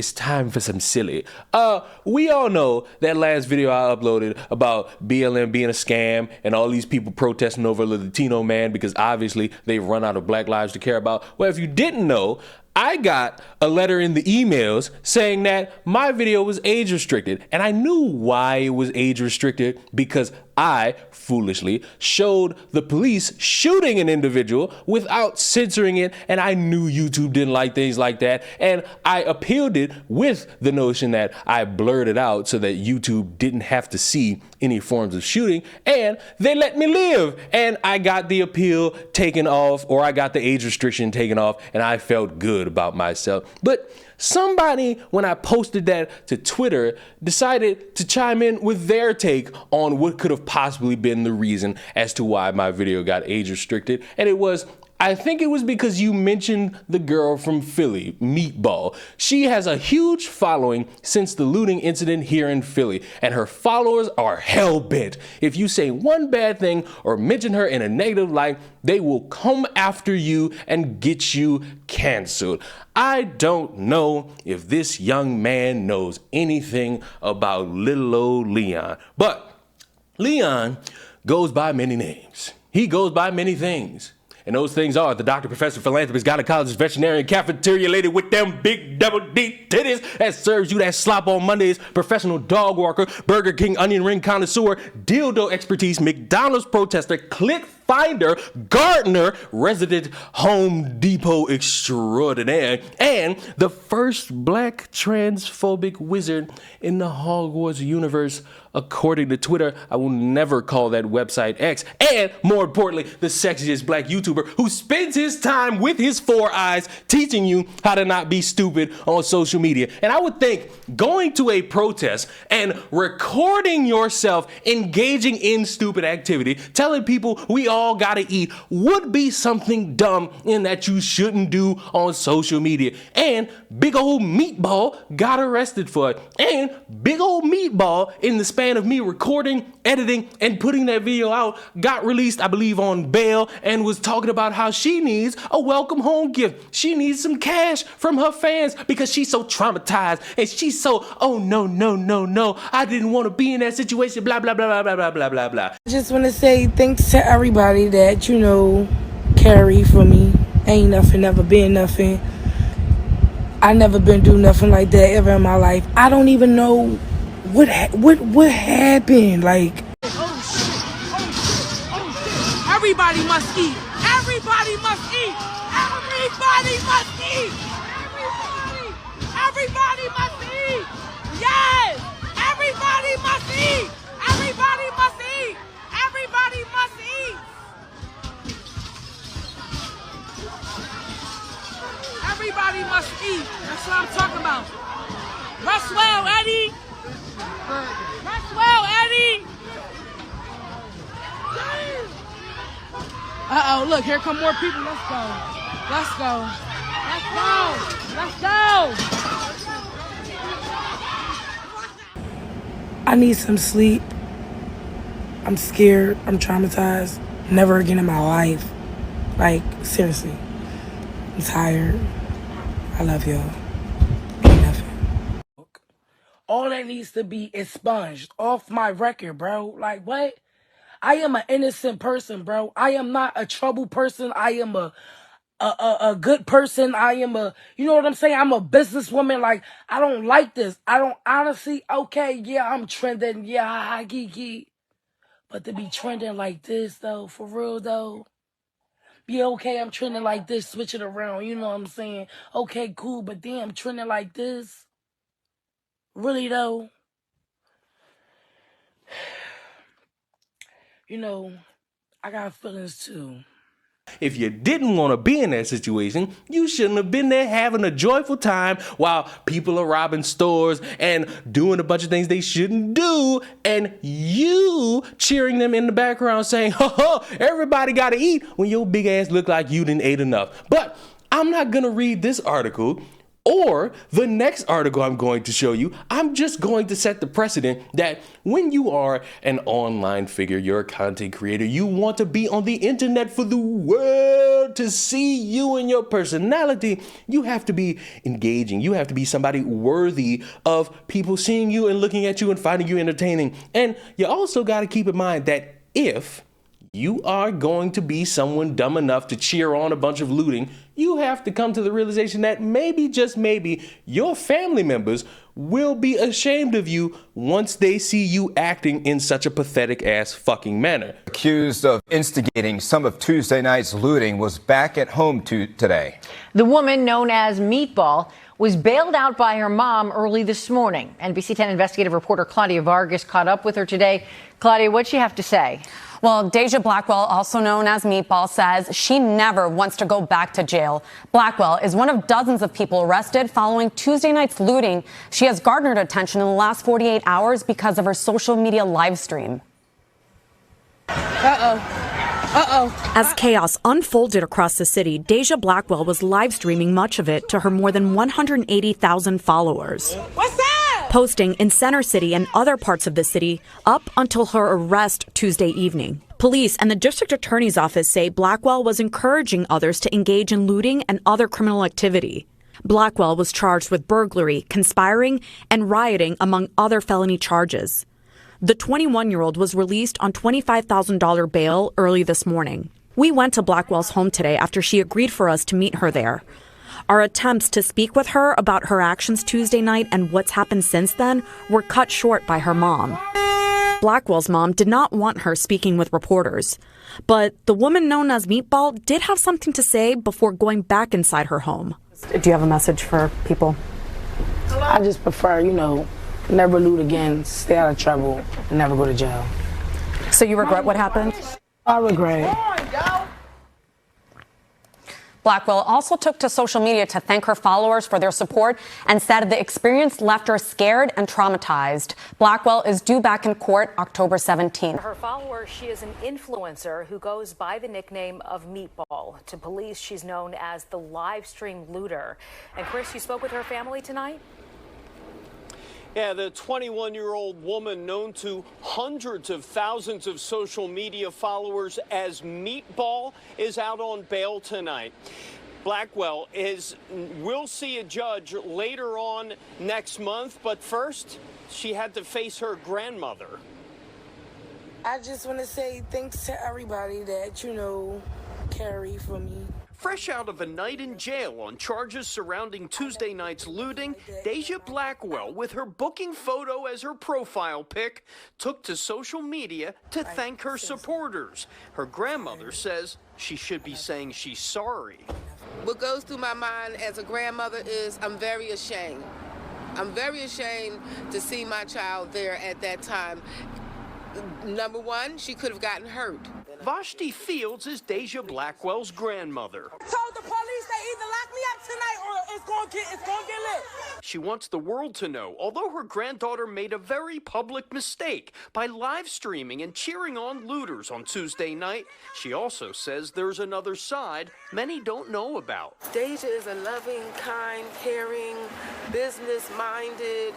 It's time for some silly. We all know that last video I uploaded about BLM being a scam and all these people protesting over the Latino man because obviously they've run out of black lives to care about. Well, if you didn't know, I got a letter in the emails saying that my video was age restricted, and I knew why it was age restricted because I foolishly showed the police shooting an individual without censoring it, and I knew YouTube didn't like things like that, and I appealed it with the notion that I blurred it out so that YouTube didn't have to see any forms of shooting, and they let me live, and I got the appeal taken off, or I got the age restriction taken off, and I felt good about myself. But somebody, when I posted that to Twitter, decided to chime in with their take on what could have possibly been the reason as to why my video got age restricted. And it was, I think it was because you mentioned the girl from Philly, Meatball. She has a huge following since the looting incident here in Philly, and her followers are hell-bent. If you say one bad thing or mention her in a negative light, they will come after you and get you canceled. I don't know if this young man knows anything about little old Leon, but Leon goes by many names. He goes by many things. And those things are the doctor, professor, philanthropist, gynecologist, veterinarian, cafeteria lady with them big double D titties that serves you that slop on Mondays, professional dog walker, Burger King onion ring connoisseur, dildo expertise, McDonald's protester, click finder, gardener, resident Home Depot extraordinaire, and the first black transphobic wizard in the Hogwarts universe. According to Twitter, I will never call that website X. And more importantly, the sexiest black YouTuber who spends his time with his 4 eyes teaching you how to not be stupid on social media. And I would think going to a protest and recording yourself engaging in stupid activity, telling people we all gotta eat, would be something dumb and that you shouldn't do on social media. And big old Meatball got arrested for it. And big old Meatball, in the span of me recording, editing, and putting that video out, got released, I believe, on bail, and was talking about how she needs a welcome home gift. She needs some cash from her fans because she's so traumatized and she's so, oh no, no, no, no, I didn't want to be in that situation, blah, blah, blah, blah, blah, blah, blah, blah, blah. I just want to say thanks to everybody that, carry for me. Ain't nothing, never been nothing. I never been through nothing like that ever in my life. I don't even know what happened. Like, everybody must eat. Everybody must eat. Everybody must eat. Everybody must eat. Yes. Everybody must eat. Everybody must eat. Everybody must eat. Everybody must eat. That's what I'm talking about. Rest well, Eddie. Rest well, Eddie. Uh-oh, look, here come more people. Let's go. Let's go. Let's go. Let's go. I need some sleep. I'm scared. I'm traumatized. Never again in my life. Like, seriously. I'm tired. I love y'all. Ain't nothing. All that needs to be expunged off my record, bro. Like, what? I am an innocent person, bro. I am not a trouble person. I am a good person. I am you know what I'm saying? I'm a businesswoman. Like, I don't like this. I don't honestly, okay, yeah, I'm trending. Yeah, ha, geeky. But to be trending like this, though, for real, though. Yeah, okay, I'm trending like this, switch it around. You know what I'm saying? Okay, cool, but damn, trending like this? Really, though? I got feelings, too. If you didn't want to be in that situation, you shouldn't have been there having a joyful time while people are robbing stores and doing a bunch of things they shouldn't do, and you cheering them in the background saying, ho ho, everybody gotta eat, when your big ass look like you didn't ate enough. But I'm not gonna read this article Or the next article I'm going to show you, I'm just going to set the precedent that when you are an online figure, you're a content creator, you want to be on the internet for the world to see you and your personality, you have to be engaging. You have to be somebody worthy of people seeing you and looking at you and finding you entertaining. And you also got to keep in mind that if you are going to be someone dumb enough to cheer on a bunch of looting, you have to come to the realization that maybe, just maybe, your family members will be ashamed of you once they see you acting in such a pathetic ass fucking manner. Accused of instigating some of Tuesday night's looting was back at home today. The woman known as Meatball was bailed out by her mom early this morning. NBC 10 investigative reporter Claudia Vargas caught up with her today. Claudia, what'd she have to say? Well, Deja Blackwell, also known as Meatball, says she never wants to go back to jail. Blackwell is one of dozens of people arrested following Tuesday night's looting. She has garnered attention in the last 48 hours because of her social media live stream. As chaos unfolded across the city, Deja Blackwell was live streaming much of it to her more than 180,000 followers. What's up? Posting in Center City and other parts of the city up until her arrest Tuesday evening. Police and the district attorney's office say Blackwell was encouraging others to engage in looting and other criminal activity. Blackwell was charged with burglary, conspiring, and rioting, among other felony charges. The 21-year-old was released on $25,000 bail early this morning. We went to Blackwell's home today after she agreed for us to meet her there. Our attempts to speak with her about her actions Tuesday night and what's happened since then were cut short by her mom. Blackwell's mom did not want her speaking with reporters, but the woman known as Meatball did have something to say before going back inside her home. Do you have a message for people? I just prefer, never loot again, stay out of trouble, and never go to jail. So you regret what happened? I regret. Blackwell also took to social media to thank her followers for their support and said the experience left her scared and traumatized. Blackwell is due back in court October 17th. For her followers, she is an influencer who goes by the nickname of Meatball. To police, she's known as the live stream looter. And Chris, you spoke with her family tonight? Yeah, the 21-year-old woman known to hundreds of thousands of social media followers as Meatball is out on bail tonight. Blackwell will see a judge later on next month, but first, she had to face her grandmother. I just want to say thanks to everybody that, carry for me. Fresh out of a night in jail on charges surrounding Tuesday night's looting, Deja Blackwell, with her booking photo as her profile pic, took to social media to thank her supporters. Her grandmother says she should be saying she's sorry. What goes through my mind as a grandmother is I'm very ashamed. I'm very ashamed to see my child there at that time. Number one, she could have gotten hurt. Vashti Fields is Deja Blackwell's grandmother. I told the police they either lock me up tonight or it's gonna get lit. She wants the world to know, although her granddaughter made a very public mistake by live streaming and cheering on looters on Tuesday night, she also says there's another side many don't know about. Deja is a loving, kind, caring, business-minded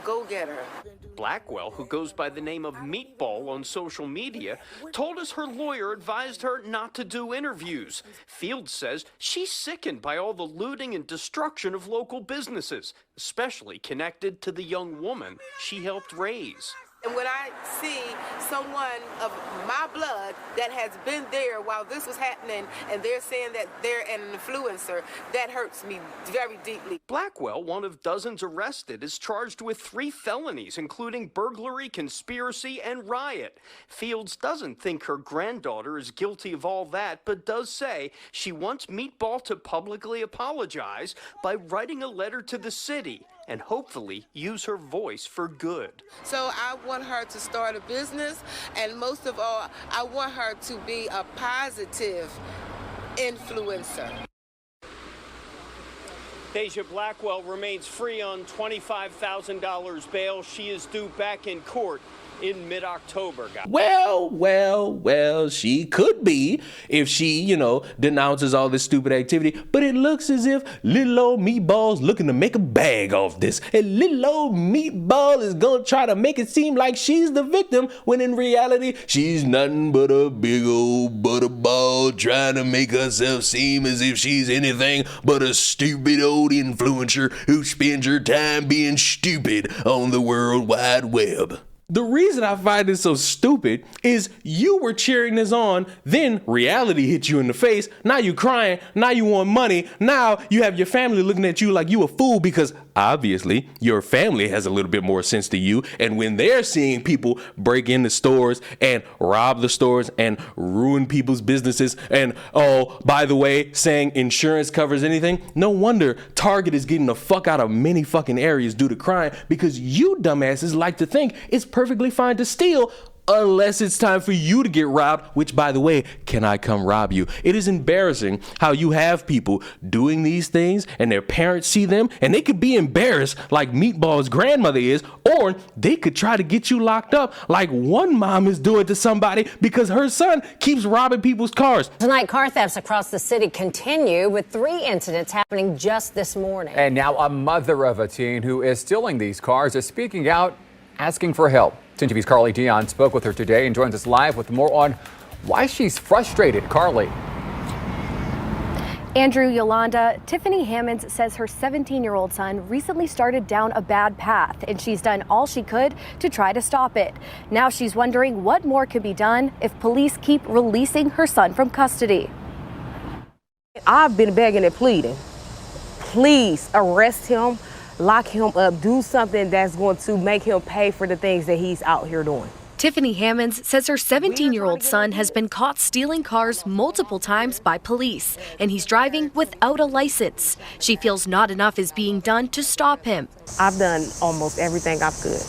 go-getter. Blackwell, who goes by the name of Meatball on social media, told us her lawyer advised her not to do interviews. Fields says she's sickened by all the looting and destruction of local businesses, especially connected to the young woman she helped raise. And when I see someone of my blood that has been there while this was happening and they're saying that they're an influencer, that hurts me very deeply. Blackwell, one of dozens arrested, is charged with 3 felonies, including burglary, conspiracy, and riot. Fields doesn't think her granddaughter is guilty of all that, but does say she wants Meatball to publicly apologize by writing a letter to the city and hopefully use her voice for good. So I want her to start a business, and most of all, I want her to be a positive influencer. Deja Blackwell remains free on $25,000 bail. She is due back in court in mid-October, guys. Well, she could be if she, denounces all this stupid activity. But it looks as if little old Meatball's looking to make a bag off this. And little old Meatball is gonna try to make it seem like she's the victim, when in reality, she's nothing but a big old butterball trying to make herself seem as if she's anything but a stupid old influencer who spends her time being stupid on the World Wide Web. The reason I find this so stupid is you were cheering this on, then reality hit you in the face, now you crying, now you want money, now you have your family looking at you like you a fool because obviously your family has a little bit more sense than you, and when they're seeing people break into stores and rob the stores and ruin people's businesses and, oh, by the way, saying insurance covers anything, no wonder Target is getting the fuck out of many fucking areas due to crime, because you dumbasses like to think it's perfectly fine to steal unless it's time for you to get robbed, which, by the way, can I come rob you? It is embarrassing how you have people doing these things and their parents see them and they could be embarrassed like Meatball's grandmother is, or they could try to get you locked up like one mom is doing to somebody because her son keeps robbing people's cars. Tonight, car thefts across the city continue, with 3 incidents happening just this morning. And now a mother of a teen who is stealing these cars is speaking out, asking for help. 10 TV's Carly Dion spoke with her today and joins us live with more on why she's frustrated. Carly. Andrew, Yolanda, Tiffany Hammonds says her 17-year-old son recently started down a bad path, and she's done all she could to try to stop it. Now she's wondering what more could be done if police keep releasing her son from custody. I've been begging and pleading. Please arrest him, lock him up, do something that's going to make him pay for the things that he's out here doing. Tiffany Hammonds says her 17-year-old son has been caught stealing cars multiple times by police, and he's driving without a license. She feels not enough is being done to stop him. I've done almost everything I could,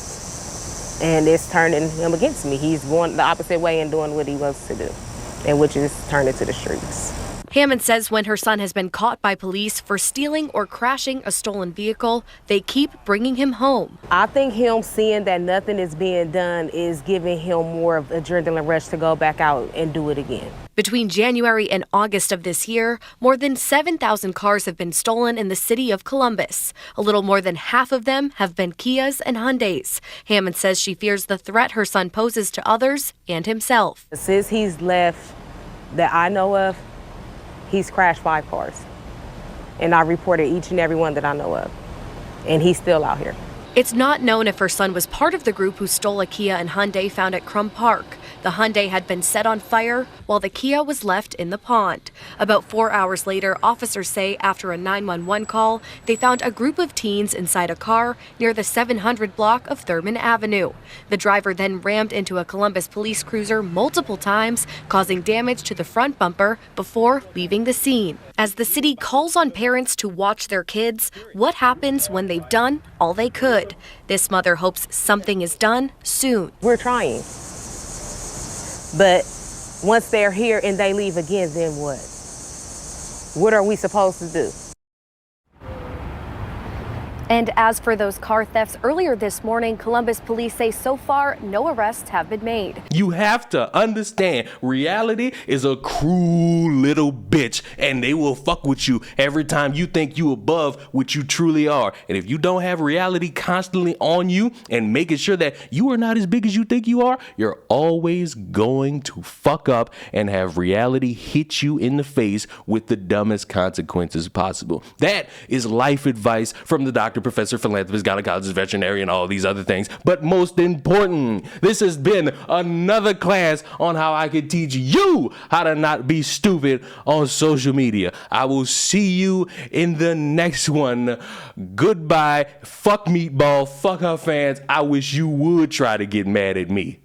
and it's turning him against me. He's going the opposite way and doing what he wants to do, and which is turning to the streets. Hammond says when her son has been caught by police for stealing or crashing a stolen vehicle, they keep bringing him home. I think him seeing that nothing is being done is giving him more of an adrenaline rush to go back out and do it again. Between January and August of this year, more than 7,000 cars have been stolen in the city of Columbus. A little more than half of them have been Kias and Hyundais. Hammond says she fears the threat her son poses to others and himself. Since he's left that I know of, he's crashed 5 cars, and I reported each and every one that I know of, and he's still out here. It's not known if her son was part of the group who stole a Kia and Hyundai found at Crum Park. The Hyundai had been set on fire while the Kia was left in the pond. About 4 hours later, officers say after a 911 call, they found a group of teens inside a car near the 700 block of Thurman Avenue. The driver then rammed into a Columbus police cruiser multiple times, causing damage to the front bumper before leaving the scene. As the city calls on parents to watch their kids, what happens when they've done all they could? This mother hopes something is done soon. We're trying. But once they're here and they leave again, then what? What are we supposed to do? And as for those car thefts earlier this morning, Columbus police say so far no arrests have been made. You have to understand, reality is a cruel little bitch, and they will fuck with you every time you think you above what you truly are. And if you don't have reality constantly on you and making sure that you are not as big as you think you are, you're always going to fuck up and have reality hit you in the face with the dumbest consequences possible. That is life advice from the doctor, professor, philanthropist, gynecologist, veterinarian, all these other things. But most important, this has been another class on how I can teach you how to not be stupid on social media. I will see you in the next one. Goodbye. Fuck Meatball. Fuck her fans. I wish you would try to get mad at me.